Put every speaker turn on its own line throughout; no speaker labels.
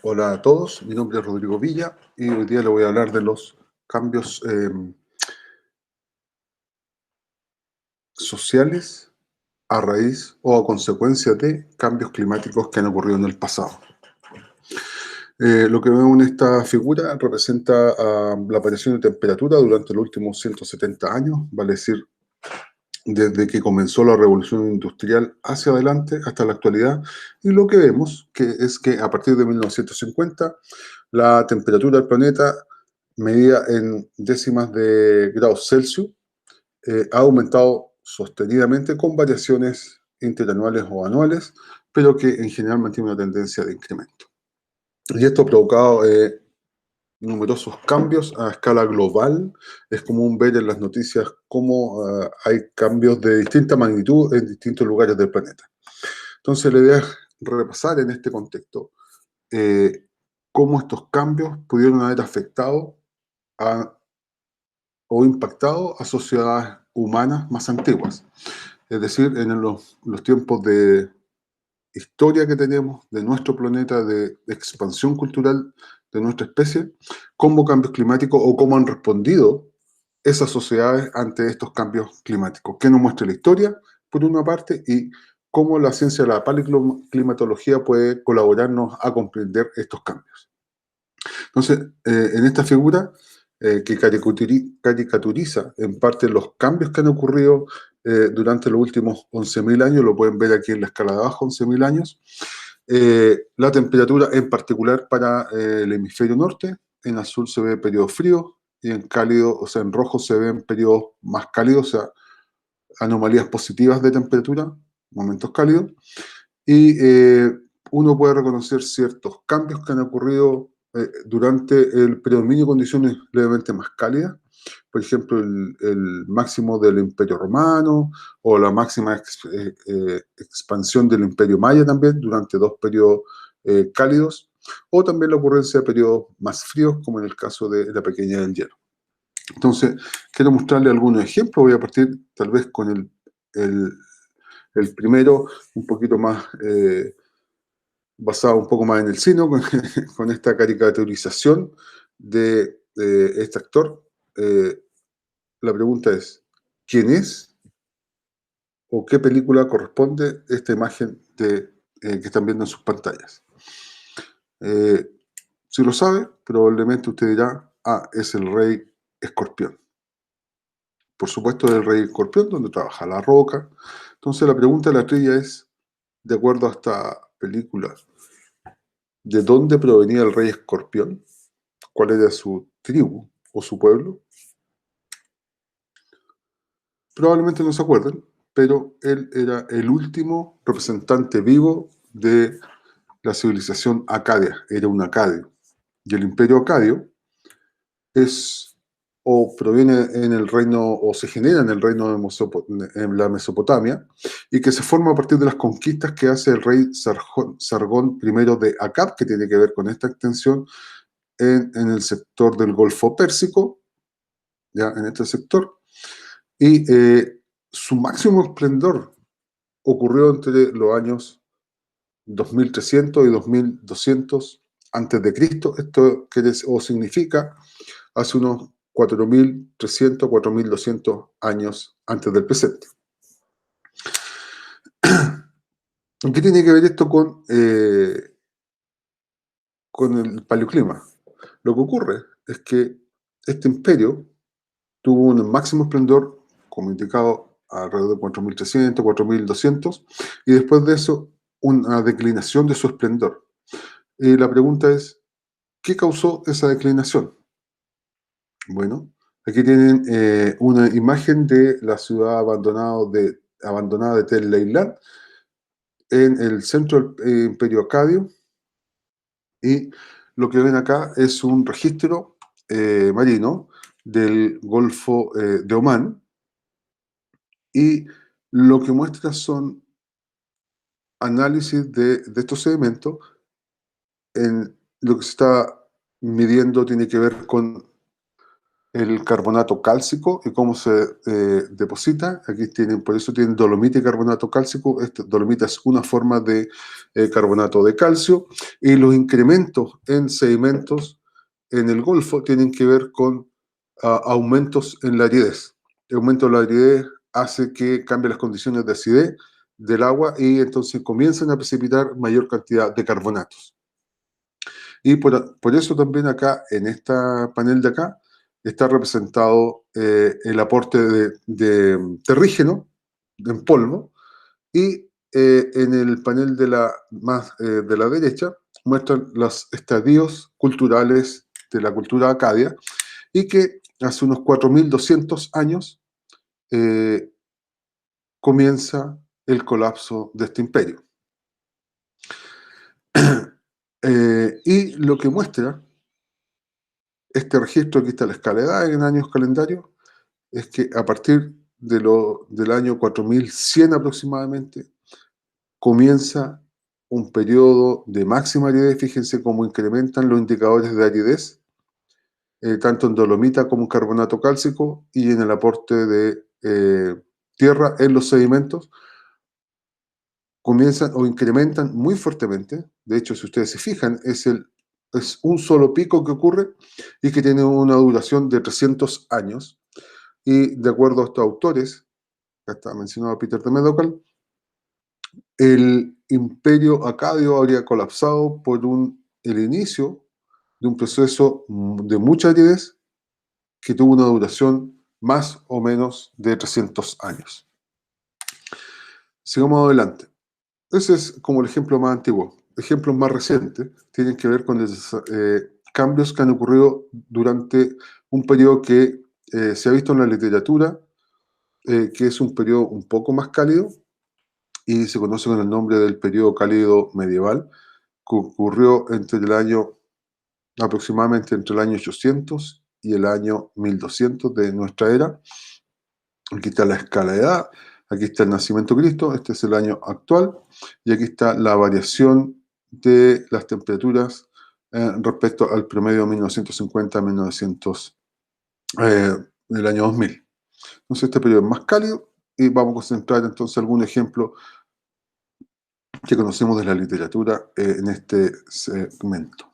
Hola a todos, mi nombre es Rodrigo Villa y hoy día le voy a hablar de los cambios sociales a raíz o a consecuencia de cambios climáticos que han ocurrido en el pasado. Lo que vemos en esta figura representa la aparición de temperatura durante los últimos 170 años, vale decir, desde que comenzó la revolución industrial hacia adelante hasta la actualidad, y lo que vemos es que a partir de 1950 la temperatura del planeta, medida en décimas de grados Celsius, ha aumentado sostenidamente con variaciones interanuales o anuales, pero que en general mantiene una tendencia de incremento. Y esto ha provocado numerosos cambios a escala global. Es común ver en las noticias cómo hay cambios de distinta magnitud en distintos lugares del planeta. Entonces, la idea es repasar en este contexto eh, cómo estos cambios pudieron haber afectado a, o impactado a sociedades humanas más antiguas. Es decir, en los tiempos de historia que tenemos de nuestro planeta, de expansión cultural de nuestra especie, cómo cambios climáticos o cómo han respondido esas sociedades ante estos cambios climáticos. ¿Qué nos muestra la historia, por una parte, y cómo la ciencia de la paleoclimatología puede colaborarnos a comprender estos cambios? Entonces, en esta figura que caricaturiza en parte los cambios que han ocurrido durante los últimos 11.000 años, lo pueden ver aquí en la escala de abajo, 11.000 años, la temperatura en particular para el hemisferio norte, en azul se ve periodos fríos, y en cálido, o sea, en rojo se ven periodos más cálidos, o sea, anomalías positivas de temperatura, momentos cálidos, y uno puede reconocer ciertos cambios que han ocurrido durante el predominio de condiciones levemente más cálidas, por ejemplo, el máximo del Imperio Romano o la máxima expansión del Imperio Maya también durante dos periodos cálidos, o también la ocurrencia de periodos más fríos, como en el caso de la Pequeña del Hielo. Entonces, quiero mostrarle algunos ejemplos. Voy a partir tal vez con el primero, un poquito más basado un poco más en el cine, con esta caricaturización de este actor. La pregunta es, ¿quién es o qué película corresponde esta imagen que están viendo en sus pantallas? Eh, si lo sabe, probablemente usted dirá, es el Rey Escorpión. Por supuesto, es el Rey Escorpión, donde trabaja La Roca. Entonces, la pregunta de la trivia es, de acuerdo a esta película, ¿de dónde provenía el Rey Escorpión? ¿Cuál era su tribu o su pueblo? Probablemente no se acuerden, pero él era el último representante vivo de la civilización acadia, era un acadio. Y el imperio acadio es o proviene en el reino o se genera en el reino en la Mesopotamia, y que se forma a partir de las conquistas que hace el rey Sargón I de Akkad, que tiene que ver con esta extensión en el sector del Golfo Pérsico, ya en este sector, y su máximo esplendor ocurrió entre los años 2300 y 2200 antes de Cristo. Esto quiere o significa hace unos 4300, 4200 años antes del presente. ¿Qué tiene que ver esto con el paleoclima? Lo que ocurre es que este imperio tuvo un máximo esplendor, como indicado, alrededor de 4300, 4200, y después de eso una declinación de su esplendor. Y la pregunta es, ¿qué causó esa declinación? Bueno, aquí tienen una imagen de la ciudad abandonada de Tel Leilán, en el centro del Imperio Acadio, y lo que ven acá es un registro marino del Golfo de Omán, y lo que muestra son análisis de estos sedimentos. En lo que se está midiendo tiene que ver con el carbonato cálcico y cómo se deposita. Aquí tienen, por eso tienen dolomita y carbonato cálcico. Dolomita es una forma de carbonato de calcio. Y los incrementos en sedimentos en el Golfo tienen que ver con aumentos en la aridez. El aumento de la aridez hace que cambien las condiciones de acidez del agua y entonces comienzan a precipitar mayor cantidad de carbonatos. Y por eso también acá, en este panel de acá, está representado el aporte de terrígeno en polvo y en el panel de la derecha muestran los estadios culturales de la cultura acadia y que hace unos 4.200 años eh, comienza el colapso de este imperio. Y lo que muestra este registro, aquí está la escala de edad en años calendarios, es que a partir del año 4100 aproximadamente, comienza un periodo de máxima aridez. Fíjense cómo incrementan los indicadores de aridez, tanto en dolomita como en carbonato cálcico y en el aporte de tierra en los sedimentos. Comienzan o incrementan muy fuertemente. De hecho, si ustedes se fijan, es un solo pico que ocurre y que tiene una duración de 300 años. Y de acuerdo a estos autores, acá está mencionado Peter de Medocal, el imperio acadio habría colapsado por el inicio de un proceso de mucha aridez que tuvo una duración más o menos de 300 años. Sigamos adelante. Ese es como el ejemplo más antiguo. Ejemplos más recientes tienen que ver con cambios que han ocurrido durante un periodo que se ha visto en la literatura, que es un periodo un poco más cálido y se conoce con el nombre del periodo cálido medieval, que ocurrió aproximadamente entre el año 800 y el año 1200 de nuestra era. Aquí está la escala de edad, aquí está el nacimiento de Cristo, este es el año actual, y aquí está la variación de las temperaturas respecto al promedio 1950-1900, del año 2000. Entonces este periodo es más cálido y vamos a concentrar entonces algún ejemplo que conocemos de la literatura en este segmento.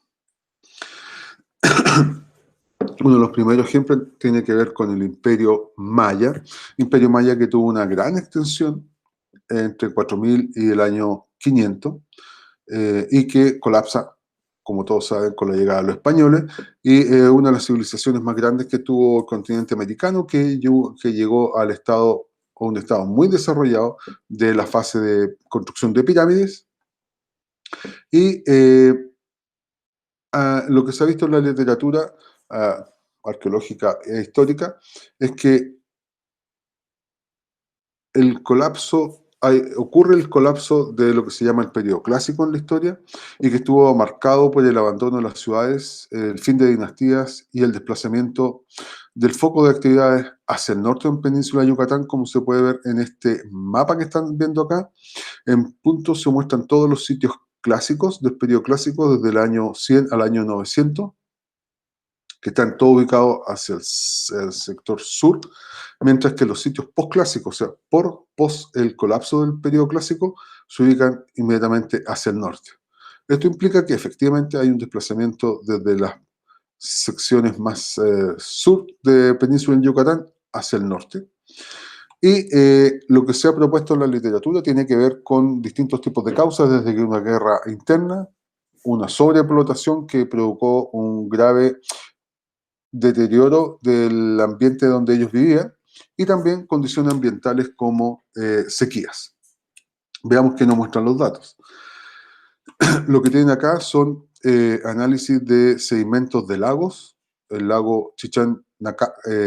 Uno de los primeros ejemplos tiene que ver con el Imperio Maya que tuvo una gran extensión entre 4000 y el año 500, y que colapsa, como todos saben, con la llegada de los españoles, y una de las civilizaciones más grandes que tuvo el continente americano, que llegó al estado, o un estado muy desarrollado de la fase de construcción de pirámides, y lo que se ha visto en la literatura arqueológica e histórica es que ocurre el colapso de lo que se llama el periodo clásico en la historia y que estuvo marcado por el abandono de las ciudades, el fin de dinastías y el desplazamiento del foco de actividades hacia el norte en Península de Yucatán, como se puede ver en este mapa que están viendo acá. En puntos se muestran todos los sitios clásicos del periodo clásico desde el año 100 al año 900, que están todos ubicados hacia el sector sur, mientras que los sitios postclásicos, o sea, post el colapso del periodo clásico, se ubican inmediatamente hacia el norte. Esto implica que efectivamente hay un desplazamiento desde las secciones más sur de Península en Yucatán hacia el norte. Y lo que se ha propuesto en la literatura tiene que ver con distintos tipos de causas, desde que una guerra interna, una sobrepoblación que provocó un grave deterioro del ambiente donde ellos vivían y también condiciones ambientales como sequías. Veamos qué nos muestran los datos. Lo que tienen acá son análisis de sedimentos de lagos, el lago Chichán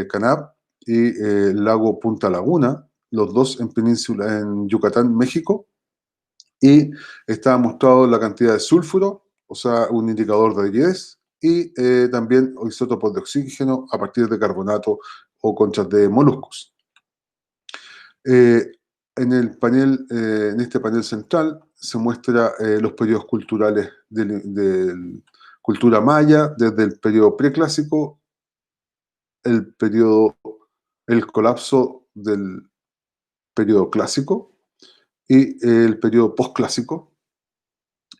Canab y el lago Punta Laguna, los dos en Yucatán, México, y está mostrado la cantidad de sulfuro, o sea, un indicador de aridez, y también isótopos de oxígeno a partir de carbonato o conchas de moluscos. En este panel central se muestra los periodos culturales de cultura maya, desde el periodo preclásico el periodo, el colapso del periodo clásico y el periodo postclásico,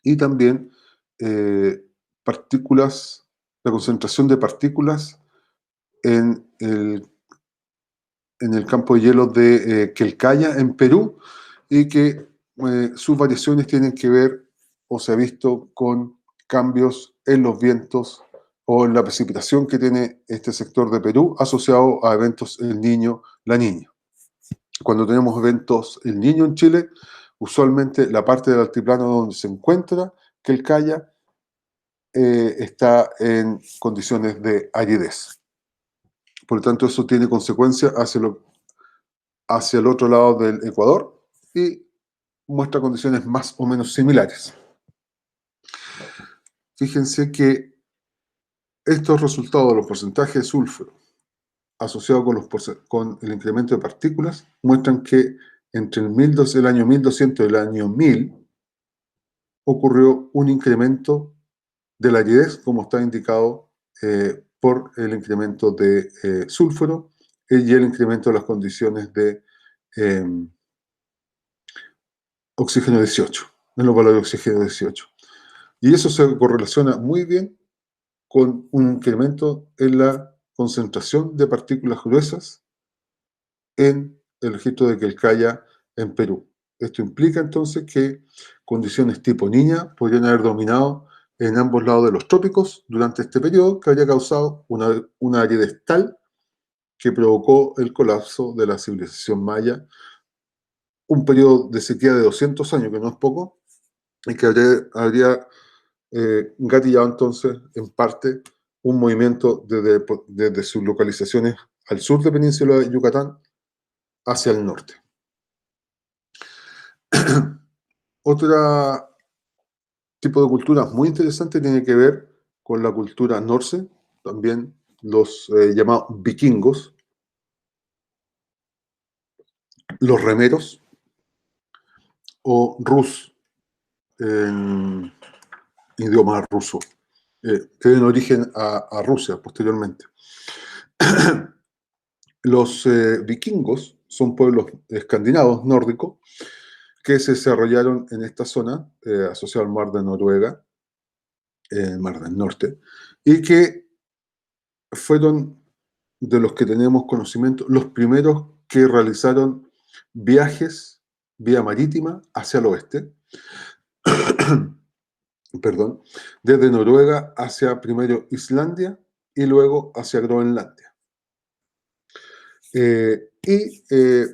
y también eh, partículas, la concentración de partículas en el campo de hielo de Quelcaya, en Perú, y que sus variaciones tienen que ver, o se ha visto, con cambios en los vientos o en la precipitación que tiene este sector de Perú asociado a eventos El Niño, La Niña. Cuando tenemos eventos El Niño en Chile, usualmente la parte del altiplano donde se encuentra Quelcaya está en condiciones de aridez. Por lo tanto, eso tiene consecuencias hacia el otro lado del Ecuador y muestra condiciones más o menos similares. Fíjense que estos resultados de los porcentajes de sulfuro asociados con el incremento de partículas muestran que entre el año 1200 y el año 1000 ocurrió un incremento de la aridez, como está indicado por el incremento de sulfuro y el incremento de las condiciones de eh, oxígeno 18, en los valores de oxígeno 18. Y eso se correlaciona muy bien con un incremento en la concentración de partículas gruesas en el registro de Quelcaya en Perú. Esto implica entonces que condiciones tipo niña podrían haber dominado en ambos lados de los trópicos durante este periodo, que habría causado una aridez tal que provocó el colapso de la civilización maya, un periodo de sequía de 200 años, que no es poco, y que habría gatillado entonces en parte un movimiento desde sus localizaciones al sur de Península de Yucatán hacia el norte. Otro tipo de cultura muy interesante tiene que ver con la cultura norse, también los llamados vikingos, los remeros o rus en idioma ruso, que tienen origen a Rusia posteriormente. Los vikingos son pueblos escandinavos, nórdicos, que se desarrollaron en esta zona, asociada al mar de Noruega, el mar del norte, y que fueron, de los que tenemos conocimiento, los primeros que realizaron viajes vía marítima hacia el oeste, perdón, desde Noruega hacia primero Islandia y luego hacia Groenlandia.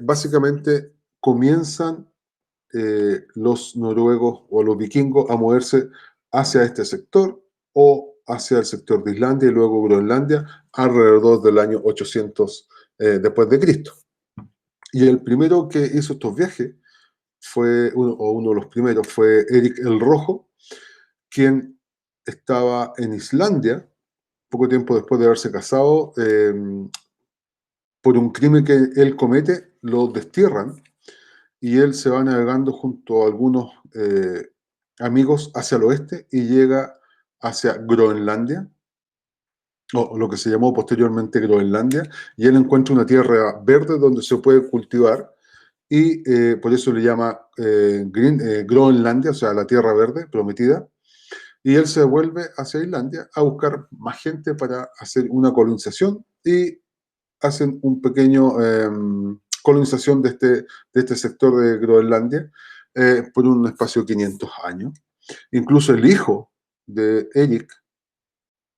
Básicamente comienzan los noruegos o los vikingos a moverse hacia este sector o hacia el sector de Islandia y luego Groenlandia alrededor del año 800 después de Cristo. Y el primero que hizo estos viajes uno de los primeros, fue Eric el Rojo, quien estaba en Islandia poco tiempo después de haberse casado. Por un crimen que él comete, lo destierran y él se va navegando junto a algunos amigos hacia el oeste y llega hacia Groenlandia, o lo que se llamó posteriormente Groenlandia, y él encuentra una tierra verde donde se puede cultivar, y por eso le llama Groenlandia, o sea, la tierra verde prometida, y él se vuelve hacia Islandia a buscar más gente para hacer una colonización, y hacen un pequeño colonización de este sector de Groenlandia por un espacio de 500 años. Incluso el hijo de Eric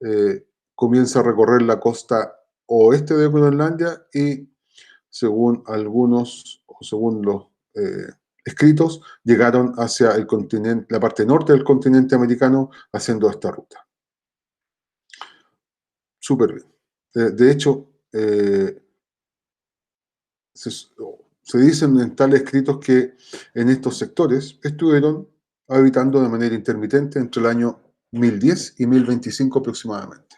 eh, comienza a recorrer la costa oeste de Groenlandia y, según algunos, o según los escritos, llegaron hacia el continente, la parte norte del continente americano haciendo esta ruta. Súper bien. De hecho, se dicen en tales escritos que en estos sectores estuvieron habitando de manera intermitente entre el año 1010 y 1025 aproximadamente.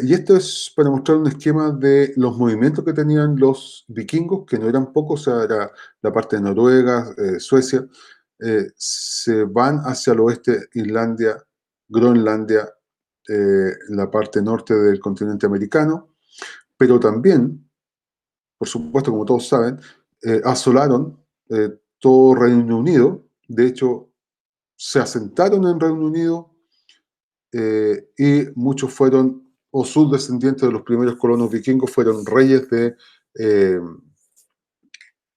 Y esto es para mostrar un esquema de los movimientos que tenían los vikingos, que no eran pocos, o sea, era la parte de Noruega, Suecia, se van hacia el oeste, Islandia, Groenlandia, la parte norte del continente americano, pero también, por supuesto, como todos saben, asolaron todo Reino Unido. De hecho, se asentaron en Reino Unido y muchos fueron, o sus descendientes de los primeros colonos vikingos, fueron reyes eh,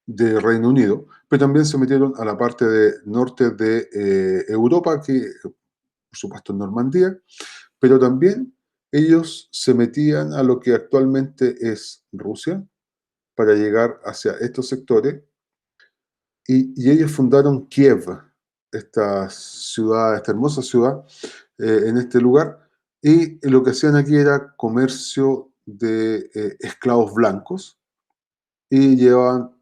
de Reino Unido, pero también se metieron a la parte norte de Europa, que por supuesto en Normandía, pero también ellos se metían a lo que actualmente es Rusia para llegar hacia estos sectores y ellos fundaron Kiev, esta ciudad, esta hermosa ciudad, en este lugar, y lo que hacían aquí era comercio de esclavos blancos y llevaban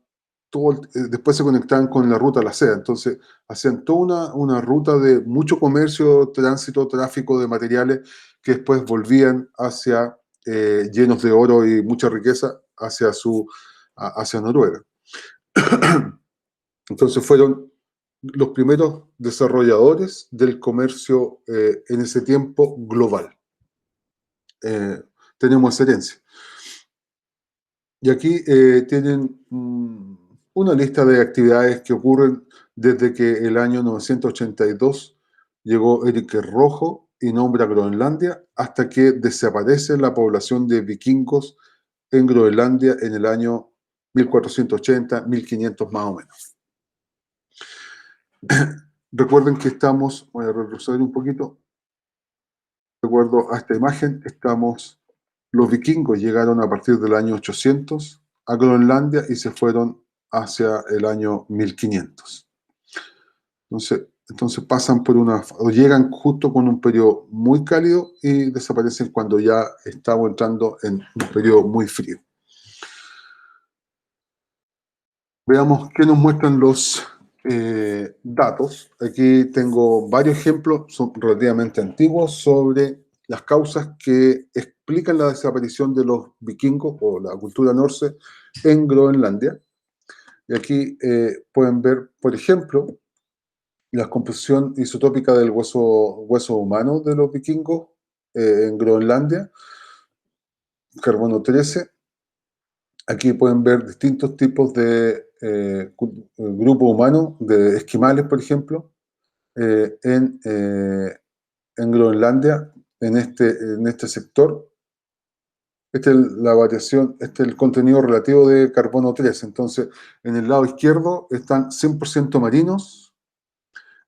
después se conectaban con la ruta a la seda, entonces hacían toda una ruta de mucho comercio, tránsito, tráfico de materiales que después volvían hacia, llenos de oro y mucha riqueza, hacia Noruega. Entonces fueron los primeros desarrolladores del comercio en ese tiempo global. Tenemos esa herencia. Y aquí tienen una lista de actividades que ocurren desde que el año 982 llegó Eric el Rojo y nombra Groenlandia hasta que desaparece la población de vikingos en Groenlandia en el año 1480, 1500 más o menos. Recuerden que estamos, voy a retroceder un poquito, de acuerdo a esta imagen, los vikingos llegaron a partir del año 800 a Groenlandia y se fueron hacia el año 1500. Entonces pasan o llegan justo con un periodo muy cálido y desaparecen cuando ya estamos entrando en un periodo muy frío. Veamos qué nos muestran los datos. Aquí tengo varios ejemplos, son relativamente antiguos, sobre las causas que explican la desaparición de los vikingos o la cultura norse en Groenlandia. Y aquí pueden ver, por ejemplo, la composición isotópica del hueso humano de los vikingos en Groenlandia, carbono 13. Aquí pueden ver distintos tipos de grupos humanos, de esquimales, por ejemplo, en Groenlandia, en este sector. Esta es la variación, este es el contenido relativo de carbono 13. Entonces, en el lado izquierdo están 100% marinos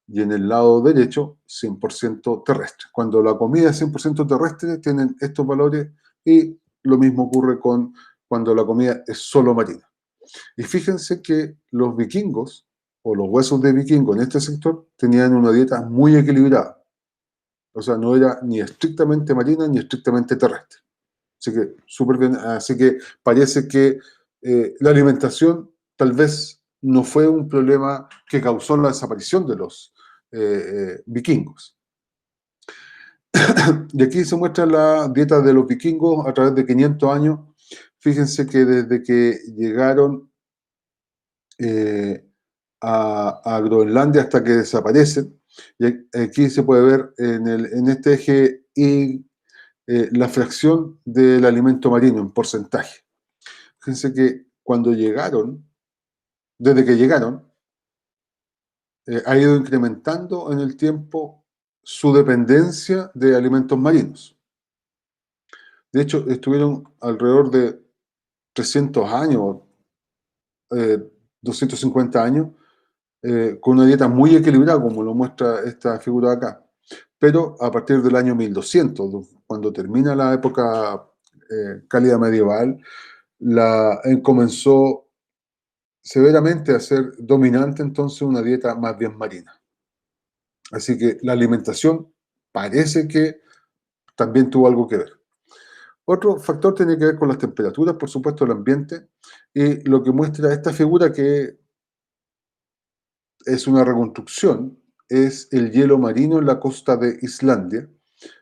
y en el lado derecho 100% terrestre. Cuando la comida es 100% terrestre, tienen estos valores y lo mismo ocurre cuando la comida es solo marina. Y fíjense que los vikingos, o los huesos de vikingo en este sector, tenían una dieta muy equilibrada. O sea, no era ni estrictamente marina ni estrictamente terrestre. Así que, súper bien. Así que parece que la alimentación tal vez no fue un problema que causó la desaparición de los vikingos. Y aquí se muestra la dieta de los vikingos a través de 500 años. Fíjense que desde que llegaron a Groenlandia hasta que desaparecen, y aquí se puede ver en este eje y la fracción del alimento marino en porcentaje. Fíjense que desde que llegaron, ha ido incrementando en el tiempo su dependencia de alimentos marinos. De hecho, estuvieron alrededor de 300 años, 250 años, con una dieta muy equilibrada, como lo muestra esta figura de acá. Pero a partir del año 1200, cuando termina la época cálida medieval, comenzó severamente a ser dominante entonces una dieta más bien marina. Así que la alimentación parece que también tuvo algo que ver. Otro factor tiene que ver con las temperaturas, por supuesto, el ambiente, y lo que muestra esta figura, que es una reconstrucción, es el hielo marino en la costa de Islandia.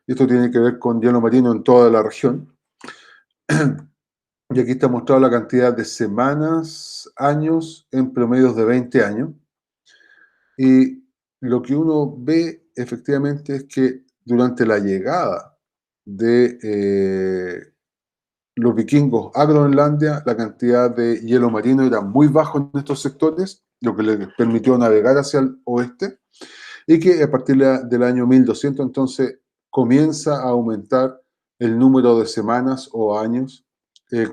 Y esto tiene que ver con hielo marino en toda la región. Y aquí está mostrado la cantidad de semanas, años, en promedios de 20 años. Y lo que uno ve efectivamente es que durante la llegada de los vikingos a Groenlandia, la cantidad de hielo marino era muy bajo en estos sectores, lo que les permitió navegar hacia el oeste, y que a partir del año 1200 entonces comienza a aumentar el número de semanas o años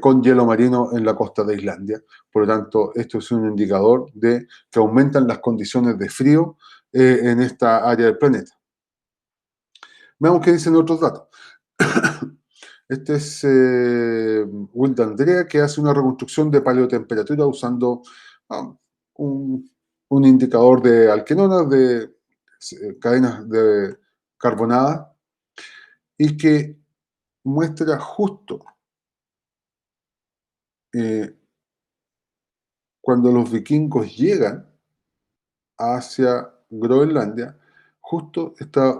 con hielo marino en la costa de Islandia. Por lo tanto, esto es un indicador de que aumentan las condiciones de frío en esta área del planeta. Veamos qué dicen otros datos. Este es Will D'Andrea, que hace una reconstrucción de paleotemperatura usando um, un, un indicador de alquenonas, de cadenas de carbonadas, y que muestra justo eh, cuando los vikingos llegan hacia Groenlandia, justo está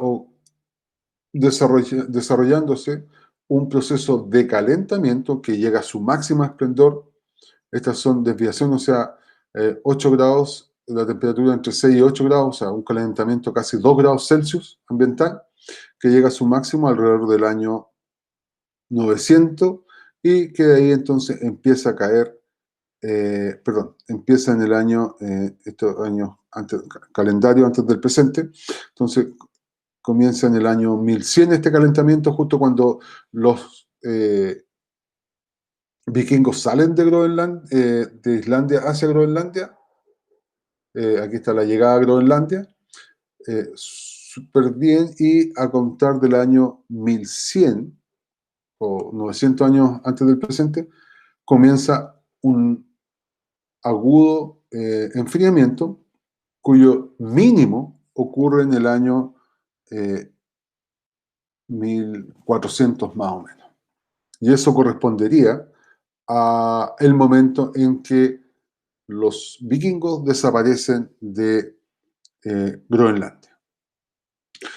desarrollándose un proceso de calentamiento que llega a su máximo esplendor. Estas son desviaciones, o sea, 8 grados, la temperatura entre 6 y 8 grados, o sea, un calentamiento casi 2 grados Celsius ambiental, que llega a su máximo alrededor del año 900 y que de ahí entonces empieza a caer, empieza en el año, estos años antes, calendario antes del presente, entonces comienza en el año 1100 este calentamiento, justo cuando los vikingos salen de de Islandia hacia Groenlandia. Aquí está la llegada a Groenlandia. Súper bien, y a contar del año 1100 o 900 años antes del presente, comienza un agudo enfriamiento cuyo mínimo ocurre en el año 1400 más o menos. Y eso correspondería a el momento en que los vikingos desaparecen de Groenlandia.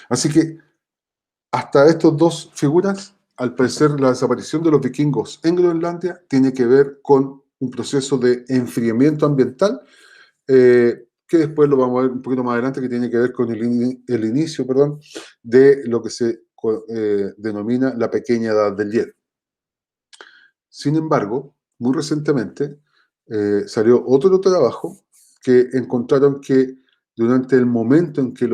Así que hasta estas dos figuras, al parecer la desaparición de los vikingos en Groenlandia tiene que ver con un proceso de enfriamiento ambiental, que después lo vamos a ver un poquito más adelante, que tiene que ver con el inicio, perdón, de lo que se denomina la pequeña edad del hielo. Sin embargo, muy recientemente salió otro trabajo que encontraron que durante el momento en que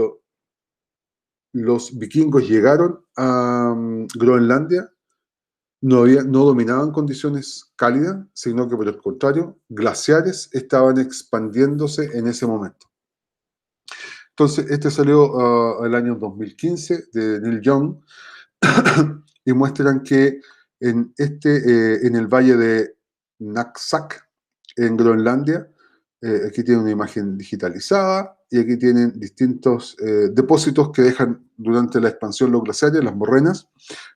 los vikingos llegaron a Groenlandia, no dominaban condiciones cálidas, sino que por el contrario, glaciares estaban expandiéndose en ese momento. Entonces, este salió el año 2015 de Neil Young y muestran que en el valle de Naksak, en Groenlandia, aquí tienen una imagen digitalizada y aquí tienen distintos depósitos que dejan durante la expansión los glaciares, las morrenas,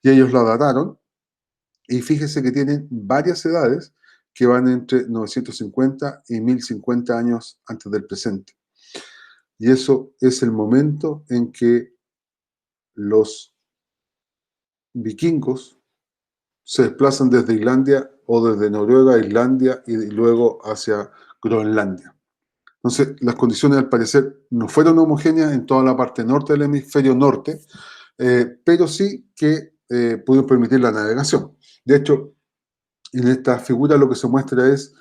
y ellos la dataron. Y fíjese que tienen varias edades que van entre 950 y 1050 años antes del presente. Y eso es el momento en que los vikingos se desplazan desde Islandia o desde Noruega a Islandia y luego hacia Groenlandia. Entonces, las condiciones al parecer no fueron homogéneas en toda la parte norte del hemisferio norte, pero sí que pudieron permitir la navegación. De hecho, en esta figura lo que se muestra es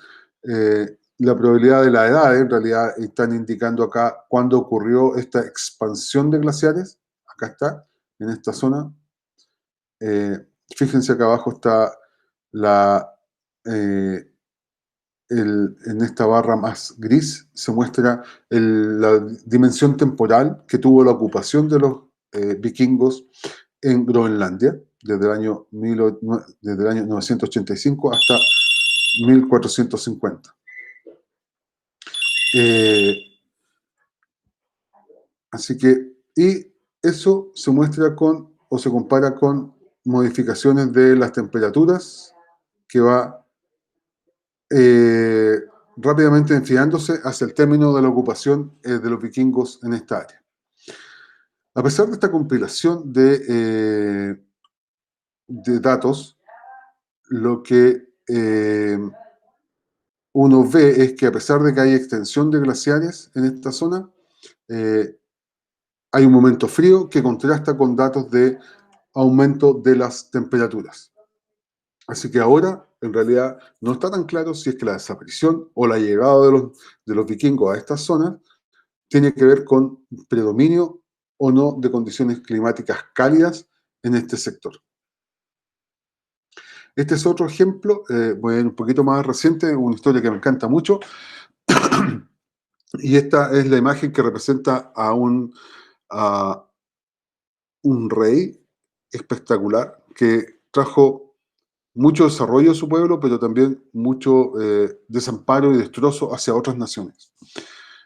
la probabilidad de la edad. En realidad están indicando acá cuándo ocurrió esta expansión de glaciares. Acá está, en esta zona. Fíjense acá abajo está en esta barra más gris se muestra la dimensión temporal que tuvo la ocupación de los vikingos en Groenlandia desde desde el año 985 hasta 1450. Así que, y eso se muestra con, o se compara con modificaciones de las temperaturas que va rápidamente enfriándose hacia el término de la ocupación de los vikingos en esta área. A pesar de esta compilación de datos, lo que uno ve es que a pesar de que hay extensión de glaciares en esta zona, hay un momento frío que contrasta con datos de aumento de las temperaturas. Así que ahora, en realidad, no está tan claro si es que la desaparición o la llegada de los vikingos a estas zonas tiene que ver con predominio o no de condiciones climáticas cálidas en este sector. Este es otro ejemplo, voy a ir un poquito más reciente, una historia que me encanta mucho, y esta es la imagen que representa a un rey espectacular que trajo mucho desarrollo a su pueblo, pero también mucho desamparo y destrozo hacia otras naciones.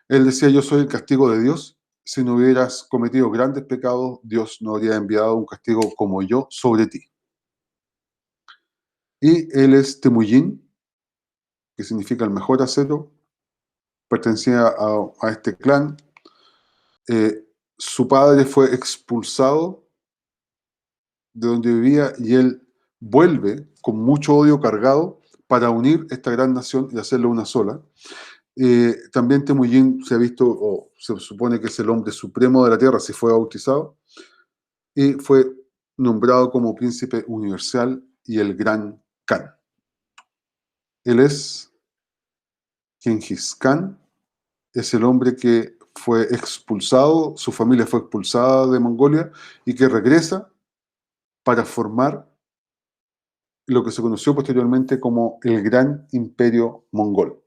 Él decía: yo soy el castigo de Dios. Si no hubieras cometido grandes pecados, Dios no habría enviado un castigo como yo sobre ti. Y él es Temujin, que significa el mejor acero, pertenecía a este clan. Su padre fue expulsado de donde vivía y él vuelve con mucho odio cargado para unir esta gran nación y hacerla una sola. También Temujin se ha visto, o se supone que es el hombre supremo de la tierra, si fue bautizado, y fue nombrado como príncipe universal y el gran Khan. Él es Genghis Khan, es el hombre que fue expulsado, su familia fue expulsada de Mongolia y que regresa para formar lo que se conoció posteriormente como el Gran Imperio Mongol,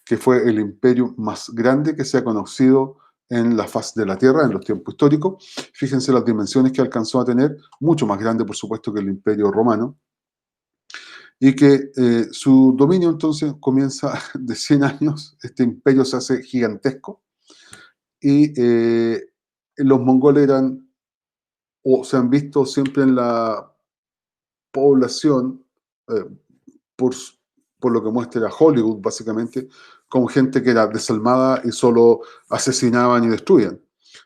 que fue el imperio más grande que se ha conocido en la faz de la Tierra en los tiempos históricos. Fíjense las dimensiones que alcanzó a tener, mucho más grande, por supuesto, que el Imperio Romano, y que su dominio entonces comienza de 100 años, este imperio se hace gigantesco, y los mongoles eran, o se han visto siempre en la población, eh, por, por lo que muestra Hollywood, básicamente, como gente que era desalmada y solo asesinaban y destruían.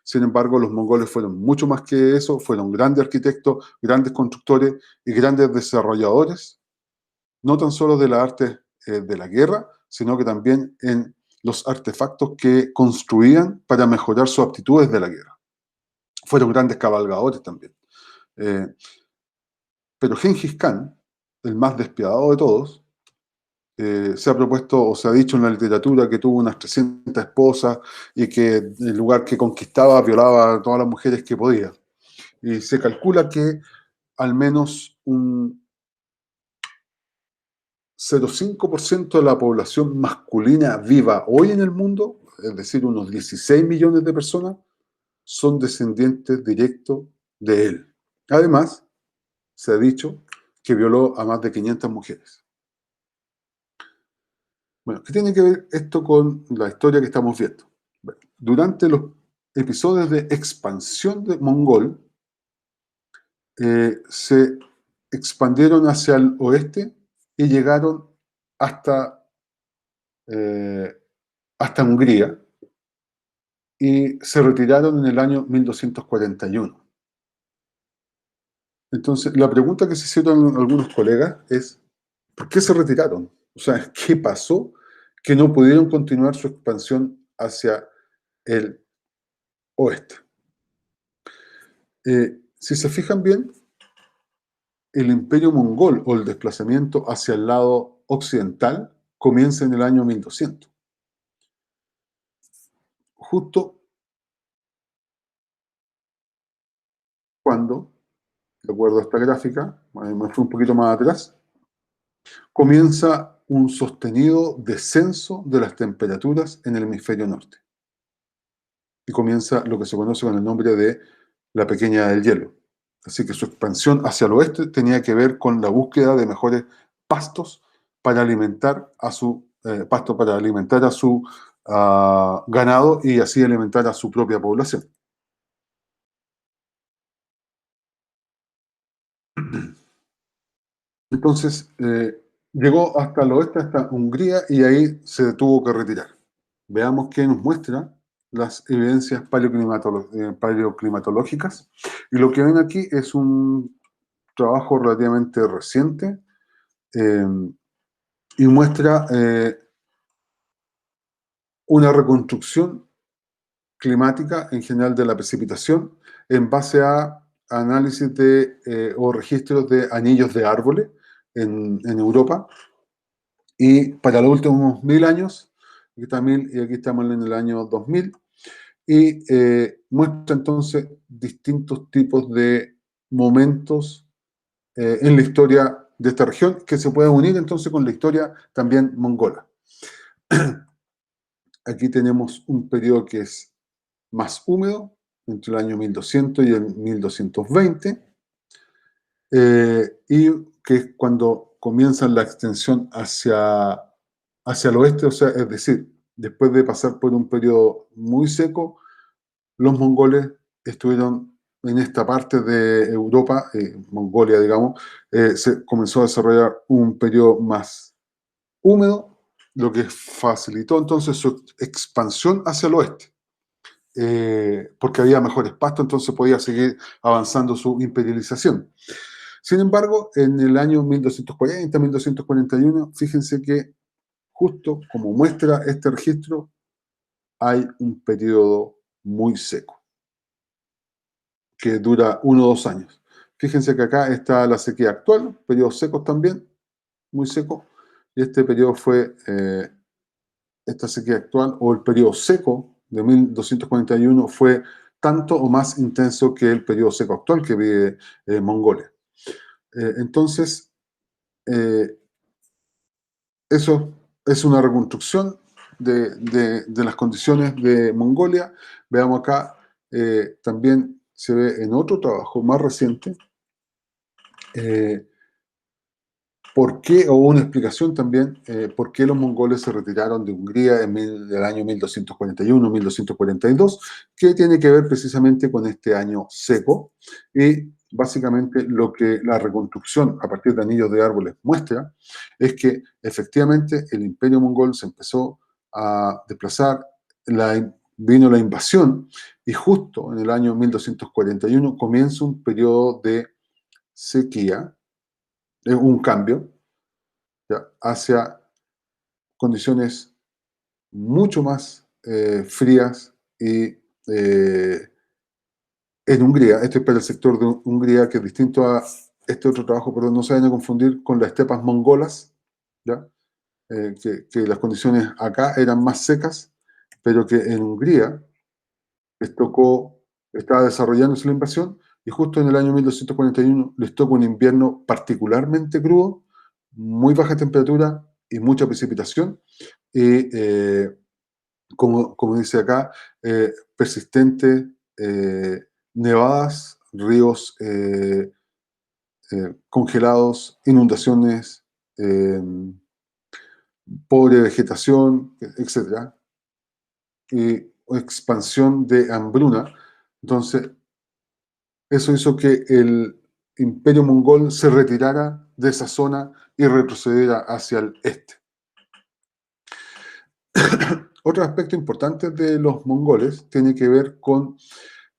Sin embargo, los mongoles fueron mucho más que eso, fueron grandes arquitectos, grandes constructores y grandes desarrolladores, no tan solo de la arte de la guerra, sino que también en los artefactos que construían para mejorar sus aptitudes de la guerra. Fueron grandes cabalgadores también. Eh, pero Genghis Khan, el más despiadado de todos, se ha propuesto o se ha dicho en la literatura que tuvo unas 300 esposas y que el lugar que conquistaba violaba a todas las mujeres que podía. Y se calcula que al menos un 0,5% de la población masculina viva hoy en el mundo, es decir, unos 16 millones de personas, son descendientes directos de él. Además, se ha dicho que violó a más de 500 mujeres. Bueno, ¿qué tiene que ver esto con la historia que estamos viendo? Bueno, durante los episodios de expansión de Mongol, se expandieron hacia el oeste y llegaron hasta, eh, hasta Hungría y se retiraron en el año 1241. Entonces, la pregunta que se hicieron algunos colegas es: ¿por qué se retiraron? O sea, ¿qué pasó que no pudieron continuar su expansión hacia el oeste? Si se fijan bien, el imperio mongol o el desplazamiento hacia el lado occidental comienza en el año 1200. Justo cuando, de acuerdo a esta gráfica, me fui un poquito más atrás, comienza un sostenido descenso de las temperaturas en el hemisferio norte. Y comienza lo que se conoce con el nombre de la pequeña del hielo. Así que su expansión hacia el oeste tenía que ver con la búsqueda de mejores pastos para alimentar a su ganado y así alimentar a su propia población. Entonces, llegó hasta el oeste, hasta Hungría, y ahí se tuvo que retirar. Veamos qué nos muestra las evidencias paleoclimatológicas. Y lo que ven aquí es un trabajo relativamente reciente, eh, y muestra una reconstrucción climática en general de la precipitación en base a análisis o registros de anillos de árboles en Europa. Y para los últimos 1000 años, aquí está 1000 y aquí estamos en el año 2000, y muestra entonces distintos tipos de momentos en la historia de esta región que se pueden unir entonces con la historia también mongola. Aquí tenemos un periodo que es más húmedo, entre el año 1200 y el 1220, y que es cuando comienza la extensión hacia el oeste, o sea, es decir, después de pasar por un periodo muy seco, los mongoles estuvieron en esta parte de Europa, Mongolia, digamos, se comenzó a desarrollar un periodo más húmedo, lo que facilitó entonces su expansión hacia el oeste, porque había mejores pastos, entonces podía seguir avanzando su imperialización. Sin embargo, en el año 1240, 1241, fíjense que justo como muestra este registro, hay un periodo muy seco, que dura 1 o 2 años. Fíjense que acá está la sequía actual, periodos secos también, muy seco, y este periodo fue esta sequía actual, o el periodo seco de 1241, fue tanto o más intenso que el periodo seco actual que vive Mongolia. Entonces, eso es una reconstrucción de las condiciones de Mongolia. Veamos acá, también se ve en otro trabajo más reciente, por qué, o una explicación también, por qué los mongoles se retiraron de Hungría en el año 1241, 1242, que tiene que ver precisamente con este año seco. Y básicamente lo que la reconstrucción a partir de anillos de árboles muestra es que efectivamente el imperio mongol se empezó a desplazar, vino la invasión, y justo en el año 1241 comienza un periodo de sequía, un cambio, ¿ya?, hacia condiciones mucho más frías y en Hungría. Este es para el sector de Hungría, que es distinto a este otro trabajo, pero no se vayan a confundir con las estepas mongolas, ¿ya? Que las condiciones acá eran más secas, pero que en Hungría les tocó, estaba desarrollándose la invasión, y justo en el año 1241 les tocó un invierno particularmente crudo, muy baja temperatura y mucha precipitación, y como dice acá, persistentes nevadas, ríos congelados, inundaciones, eh, pobre vegetación, etc. Y expansión de hambruna. Entonces, eso hizo que el imperio mongol se retirara de esa zona y retrocediera hacia el este. Otro aspecto importante de los mongoles tiene que ver con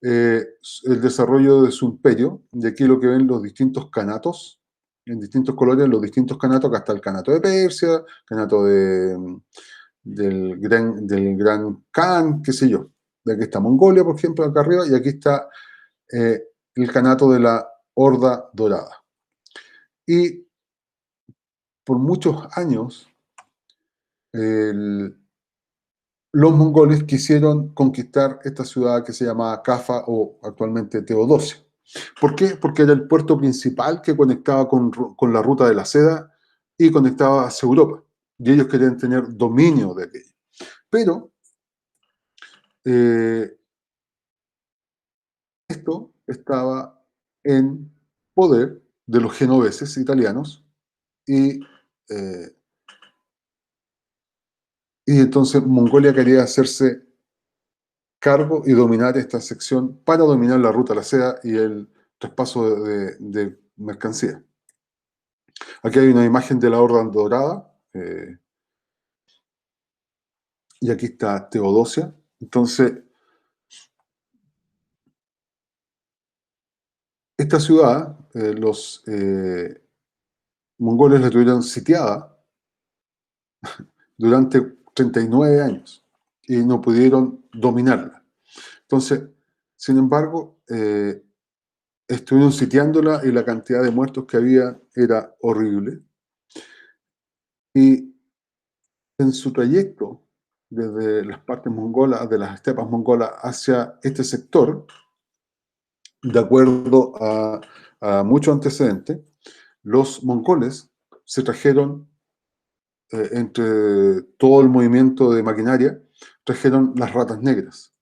el desarrollo de su imperio. De aquí lo que ven los distintos canatos, en distintos colores, los distintos canatos. Acá está el canato de Persia, canato del gran Khan, qué sé yo. De aquí está Mongolia, por ejemplo, acá arriba, y aquí está el canato de la Horda Dorada. Y por muchos años, los mongoles quisieron conquistar esta ciudad que se llamaba Cafa, o actualmente Teodosia. ¿Por qué? Porque era el puerto principal que conectaba con la ruta de la seda y conectaba hacia Europa. Y ellos querían tener dominio de aquello. Pero esto estaba en poder de los genoveses italianos, y, eh, y entonces Mongolia quería hacerse cargo y dominar esta sección para dominar la ruta de la seda y el traspaso de mercancía. Aquí hay una imagen de la Horda Dorada, y aquí está Teodosia. Entonces, esta ciudad, los mongoles la tuvieron sitiada durante 39 años y no pudieron dominarla. Entonces, sin embargo, estuvieron sitiándola y la cantidad de muertos que había era horrible. Y en su trayecto desde las partes mongolas, de las estepas mongolas hacia este sector, de acuerdo a muchos antecedentes, los mongoles se trajeron, entre todo el movimiento de maquinaria, trajeron las ratas negras.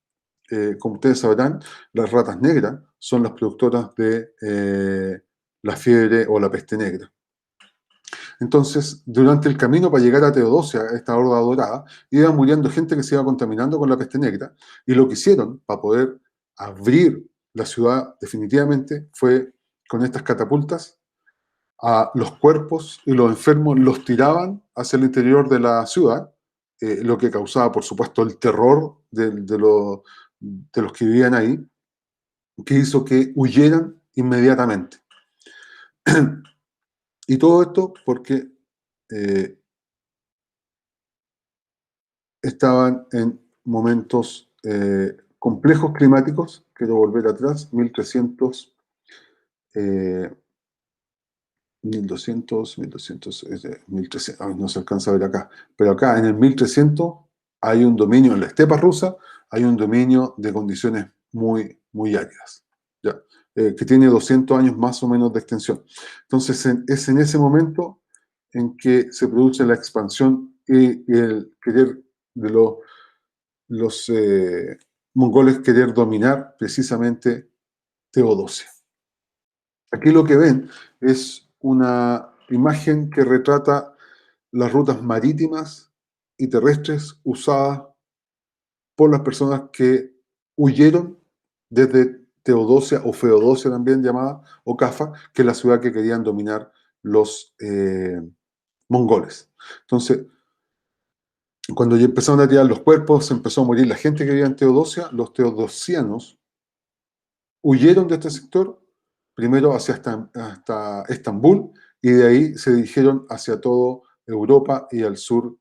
Como ustedes sabrán, las ratas negras son las productoras de la fiebre o la peste negra. Entonces, durante el camino para llegar a Teodosia, a esta horda dorada, iba muriendo gente que se iba contaminando con la peste negra, y lo que hicieron para poder abrir la ciudad definitivamente fue con estas catapultas a los cuerpos y los enfermos los tiraban hacia el interior de la ciudad, lo que causaba, por supuesto, el terror de los que vivían ahí, que hizo que huyeran inmediatamente. Y todo esto porque estaban en momentos complejos climáticos. Quiero volver atrás, 1300, 1200, 1200, 1300, ay, no se alcanza a ver acá, pero acá en el 1300 hay un dominio, en la estepa rusa, hay un dominio de condiciones muy, muy áridas, ¿ya? Que tiene 200 años más o menos de extensión. Entonces es en ese momento en que se produce la expansión y el querer de los mongoles querer dominar precisamente Teodosia. Aquí lo que ven es una imagen que retrata las rutas marítimas y terrestres usadas por las personas que huyeron desde Teodosia o Feodosia también llamada, o Cafa, que es la ciudad que querían dominar los mongoles. Entonces, cuando ya empezaron a tirar los cuerpos, se empezó a morir la gente que vivía en Teodosia, los teodosianos huyeron de este sector, primero hasta Estambul, y de ahí se dirigieron hacia toda Europa y al sur,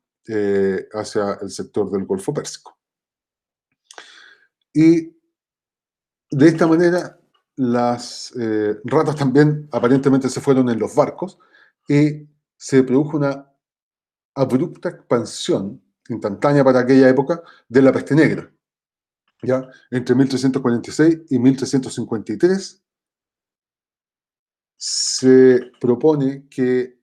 hacia el sector del Golfo Pérsico. Y de esta manera, las ratas también aparentemente se fueron en los barcos y se produjo una abrupta expansión, instantánea para aquella época, de la peste negra. ¿Ya? Entre 1346 y 1353 se propone que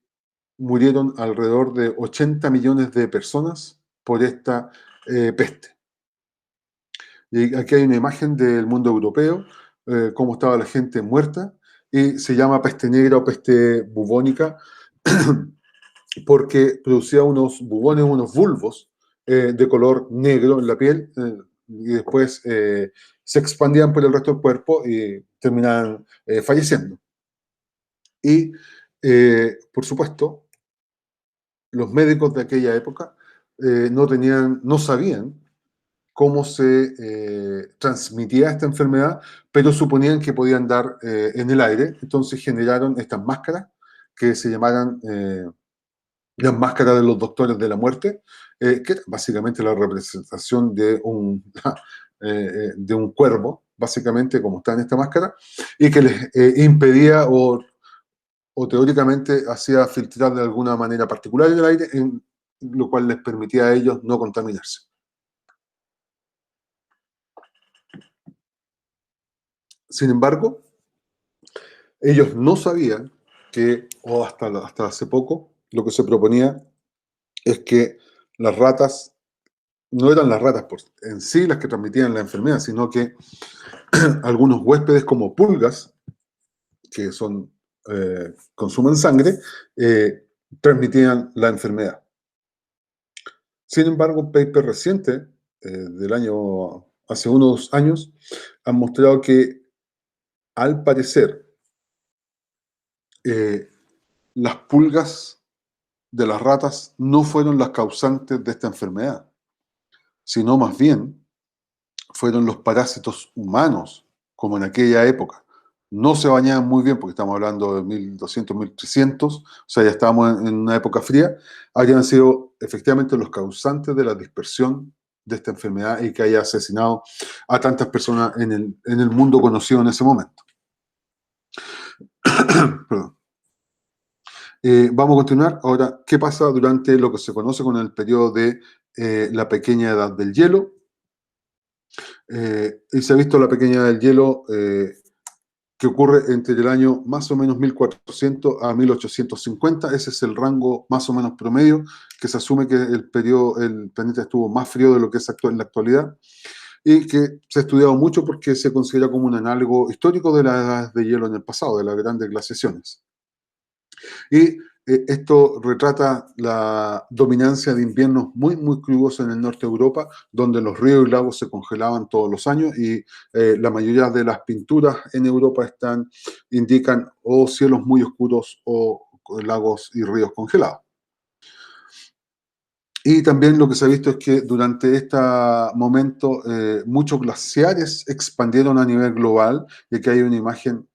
murieron alrededor de 80 millones de personas por esta peste. Y aquí hay una imagen del mundo europeo, cómo estaba la gente muerta, y se llama peste negra o peste bubónica, porque producía unos bubones, unos bulbos de color negro en la piel, y después se expandían por el resto del cuerpo y terminaban falleciendo. Y, por supuesto, los médicos de aquella época no sabían cómo se transmitía esta enfermedad, pero suponían que podían dar en el aire. Entonces generaron estas máscaras que se llamaran las máscaras de los doctores de la muerte, que era básicamente la representación de un cuervo, básicamente como está en esta máscara, y que les impedía o teóricamente hacía filtrar de alguna manera particular en el aire, lo cual les permitía a ellos no contaminarse. Sin embargo, ellos no sabían que, o hasta hace poco, lo que se proponía es que las ratas no eran las ratas en sí las que transmitían la enfermedad, sino que algunos huéspedes como pulgas, que consumen sangre, transmitían la enfermedad. Sin embargo, un paper reciente, hace unos años, han mostrado que, al parecer, las pulgas de las ratas no fueron las causantes de esta enfermedad, sino más bien fueron los parásitos humanos, como en aquella época. No se bañaban muy bien, porque estamos hablando de 1200, 1300, o sea, ya estábamos en una época fría, habrían sido efectivamente los causantes de la dispersión de esta enfermedad y que haya asesinado a tantas personas en el mundo conocido en ese momento. Perdón. Vamos a continuar. Ahora, ¿qué pasa durante lo que se conoce con el periodo de la pequeña edad del hielo? Y se ha visto la pequeña edad del hielo que ocurre entre el año más o menos 1400 a 1850. Ese es el rango más o menos promedio, que se asume que el planeta estuvo más frío de lo que es en la actualidad, y que se ha estudiado mucho porque se considera como un análogo histórico de las edades de hielo en el pasado, de las grandes glaciaciones. Y esto retrata la dominancia de inviernos muy, muy calurosos en el norte de Europa, donde los ríos y lagos se congelaban todos los años, y la mayoría de las pinturas en Europa indican o cielos muy oscuros o lagos y ríos congelados. Y también lo que se ha visto es que durante este momento muchos glaciares expandieron a nivel global, y aquí hay una imagen,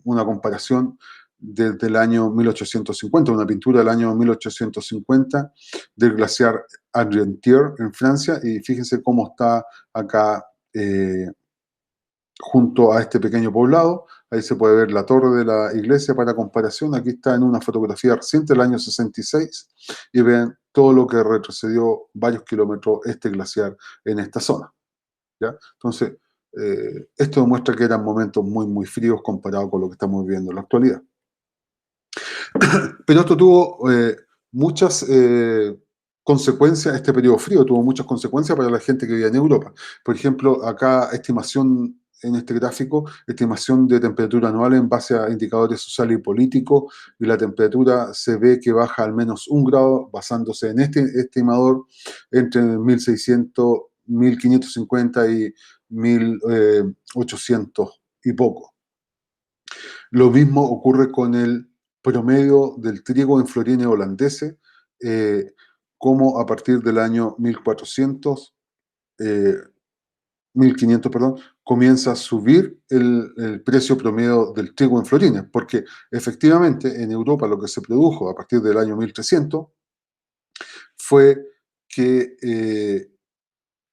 una comparación desde el año 1850, una pintura del año 1850 del glaciar Argentière en Francia, y fíjense cómo está acá junto a este pequeño poblado. Ahí se puede ver la torre de la iglesia para comparación. Aquí está en una fotografía reciente del año 66, y ven todo lo que retrocedió varios kilómetros este glaciar en esta zona, ¿ya? Entonces, esto demuestra que eran momentos muy, muy fríos comparado con lo que estamos viviendo en la actualidad. Pero esto tuvo muchas consecuencias, este periodo frío tuvo muchas consecuencias para la gente que vivía en Europa. Por ejemplo, acá estimación en este gráfico, estimación de temperatura anual en base a indicadores sociales y políticos, y la temperatura se ve que baja al menos 1 grado basándose en este estimador entre 1600, 1550 y 1800 y poco. Lo mismo ocurre con el promedio del trigo en florines holandeses, eh, como a partir del año 1400, eh, 1500, perdón, comienza a subir el precio promedio del trigo en florines, porque efectivamente en Europa lo que se produjo a partir del año 1300 fue que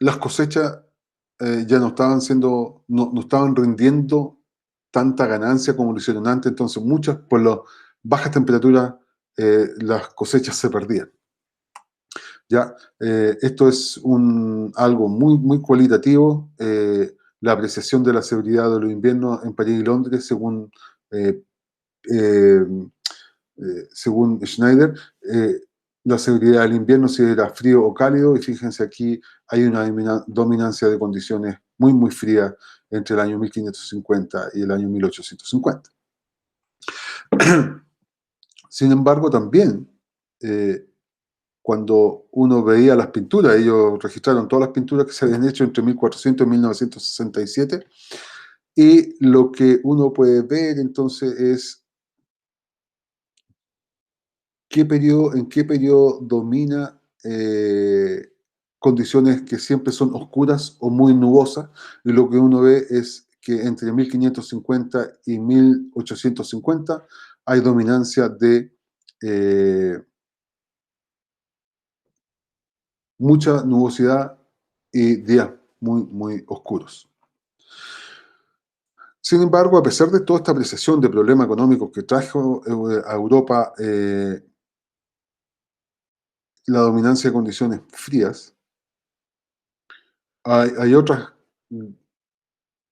las cosechas ya no estaban no estaban rindiendo tanta ganancia como lo hicieron antes, entonces muchas, por las bajas temperaturas, las cosechas se perdían. ¿Ya? Esto es algo muy, muy cualitativo. La apreciación de la severidad de los inviernos en París y Londres, eh, eh, según Schneider, la severidad del invierno si era frío o cálido, y fíjense aquí hay una dominancia de condiciones muy, muy frías entre el año 1550 y el año 1850. Sin embargo, también, cuando uno veía las pinturas, ellos registraron todas las pinturas que se habían hecho entre 1400 y 1967, y lo que uno puede ver entonces es en qué periodo domina condiciones que siempre son oscuras o muy nubosas, y lo que uno ve es que entre 1550 y 1850 hay dominancia de mucha nubosidad y días muy, muy oscuros. Sin embargo, a pesar de toda esta apreciación de problemas económicos que trajo a Europa la dominancia de condiciones frías, hay otras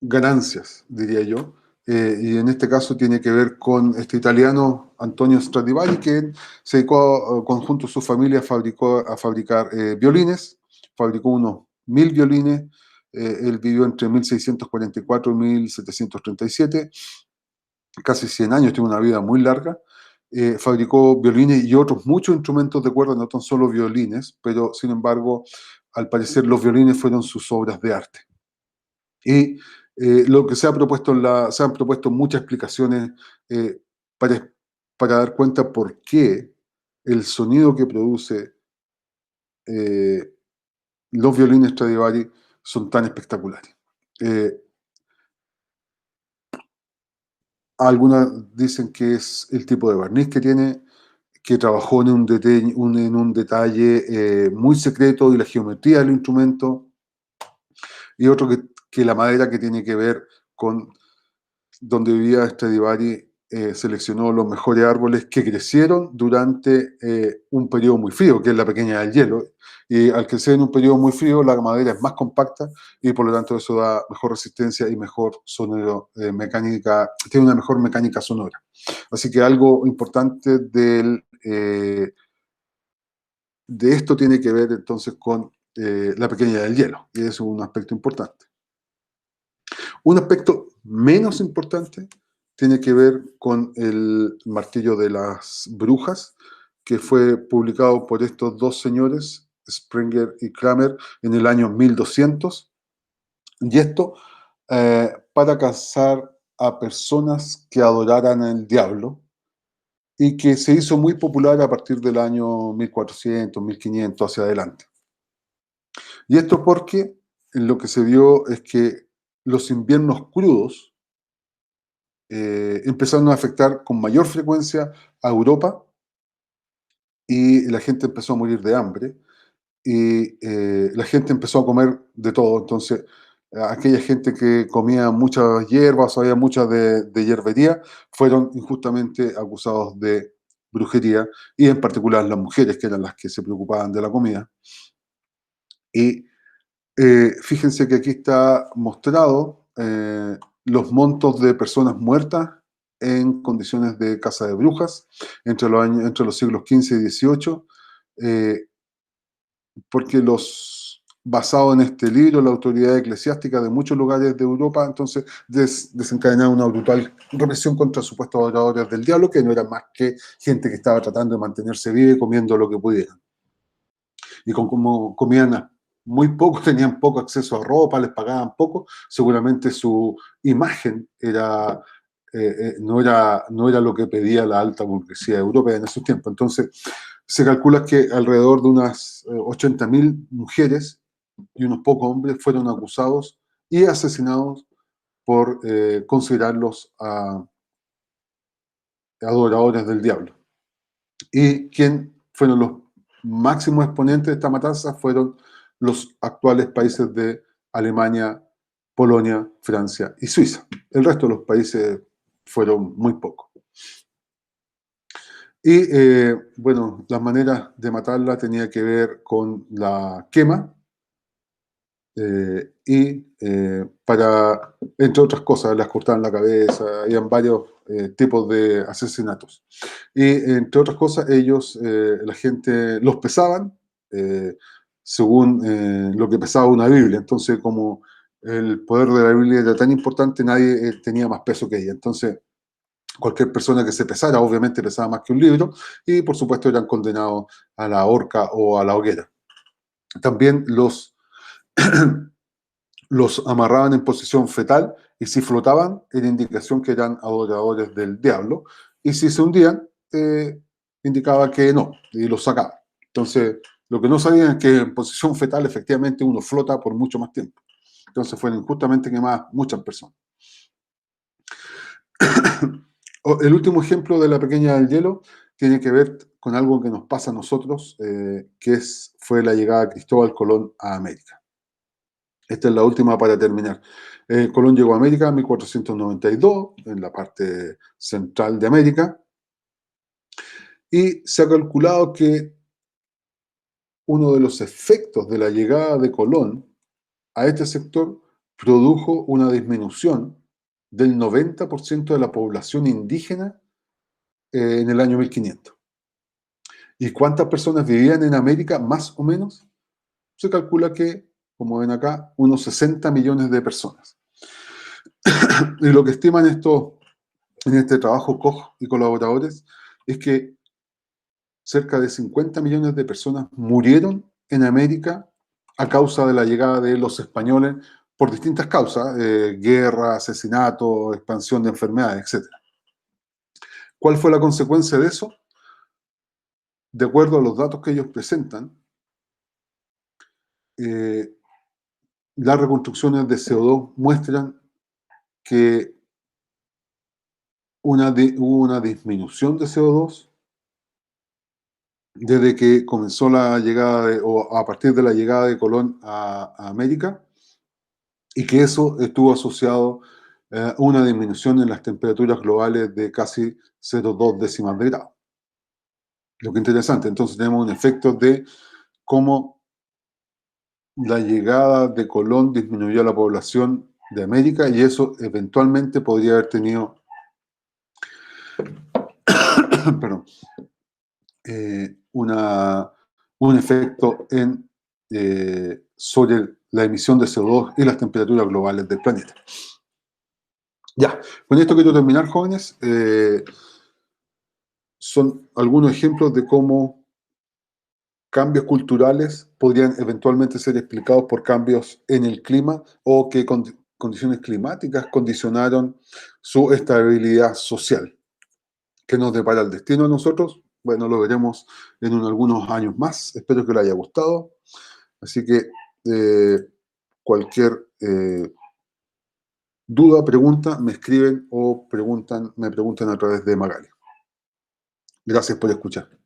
ganancias, diría yo, y en este caso tiene que ver con este italiano Antonio Stradivari, que se dedicó, conjunto a su familia, a fabricar violines, fabricó unos 1000 violines. Él vivió entre 1644 y 1737, casi 100 años, tiene una vida muy larga. Fabricó violines y otros muchos instrumentos de cuerda, no tan solo violines, pero sin embargo, al parecer los violines fueron sus obras de arte. Y lo que se han propuesto muchas explicaciones eh, para, para dar cuenta por qué el sonido que produce eh, los violines Stradivari son tan espectaculares. Eh, Algunas dicen que es el tipo de barniz que tiene, que trabajó en un detalle muy secreto, y la geometría del instrumento, y otro que la madera, que tiene que ver con donde vivía Stradivari, seleccionó los mejores árboles que crecieron durante un periodo muy frío, que es la pequeña del hielo. Y al crecer en un periodo muy frío, la madera es más compacta y por lo tanto eso da mejor resistencia y mejor sonido, mecánica, tiene una mejor mecánica sonora. Así que algo importante de esto tiene que ver entonces con la pequeña del hielo, y eso es un aspecto importante. Un aspecto menos importante tiene que ver con el martillo de las brujas, que fue publicado por estos dos señores, Springer y Kramer, en el año 1200, y esto para cazar a personas que adoraran al diablo, y que se hizo muy popular a partir del año 1400, 1500 hacia adelante. Y esto porque lo que se vio es que los inviernos crudos empezaron a afectar con mayor frecuencia a Europa y la gente empezó a morir de hambre y la gente empezó a comer de todo. Entonces, aquella gente que comía muchas hierbas, había muchas de hierbería, fueron injustamente acusados de brujería y en particular las mujeres, que eran las que se preocupaban de la comida. Y fíjense que aquí está mostrado los montos de personas muertas en condiciones de caza de brujas entre los siglos XV y XVIII, porque basado en este libro, la autoridad eclesiástica de muchos lugares de Europa, entonces desencadenaron una brutal represión contra supuestos adoradores del diablo, que no eran más que gente que estaba tratando de mantenerse viva y comiendo lo que pudieran. Y como comían muy poco, tenían poco acceso a ropa, les pagaban poco, seguramente su imagen no era lo que pedía la alta burguesía europea en esos tiempos. Entonces, se calcula que alrededor de unas 80.000 mujeres y unos pocos hombres fueron acusados y asesinados por considerarlos adoradores del diablo. Y quien fueron los máximos exponentes de esta matanza fueron los actuales países de Alemania, Polonia, Francia y Suiza. El resto de los países fueron muy pocos. Y bueno, las maneras de matarla tenía que ver con la quema entre otras cosas, las cortaban la cabeza, habían varios tipos de asesinatos. Y entre otras cosas, la gente los pesaban eh, según lo que pesaba una Biblia. Entonces, como el poder de la Biblia era tan importante, nadie tenía más peso que ella. Entonces, cualquier persona que se pesara, obviamente pesaba más que un libro, y por supuesto eran condenados a la horca o a la hoguera. También los amarraban en posición fetal y si flotaban era indicación que eran adoradores del diablo, y si se hundían indicaba que no, y los sacaban. Entonces, lo que no sabían es que en posición fetal efectivamente uno flota por mucho más tiempo. Entonces fueron injustamente quemadas muchas personas. El último ejemplo de la pequeña del hielo tiene que ver con algo que nos pasa a nosotros, fue la llegada de Cristóbal Colón a América. Esta es la última para terminar. Colón llegó a América en 1492, en la parte central de América, y se ha calculado que uno de los efectos de la llegada de Colón a este sector produjo una disminución del 90% de la población indígena en el año 1500. ¿Y cuántas personas vivían en América? Más o menos, se calcula que, como ven acá, unos 60 millones de personas. Y lo que estiman en este trabajo Koch y colaboradores es que cerca de 50 millones de personas murieron en América a causa de la llegada de los españoles por distintas causas, guerra, asesinato, expansión de enfermedades, etc. ¿Cuál fue la consecuencia de eso? De acuerdo a los datos que ellos presentan, eh, las reconstrucciones de CO2 muestran que hubo una disminución de CO2 desde que comenzó la llegada o a partir de la llegada de Colón a América, y que eso estuvo asociado una disminución en las temperaturas globales de casi 0,2 décimas de grado. Lo que es interesante, entonces tenemos un efecto de cómo la llegada de Colón disminuyó la población de América y eso eventualmente podría haber tenido perdón, un efecto sobre la emisión de CO2 y las temperaturas globales del planeta. Ya, con esto quiero terminar, jóvenes. Son algunos ejemplos de cómo cambios culturales podrían eventualmente ser explicados por cambios en el clima o que condiciones climáticas condicionaron su estabilidad social. ¿Qué nos depara el destino a nosotros? Bueno, lo veremos en algunos años más. Espero que les haya gustado. Así que cualquier duda, pregunta, me escriben o me preguntan a través de Magali. Gracias por escuchar.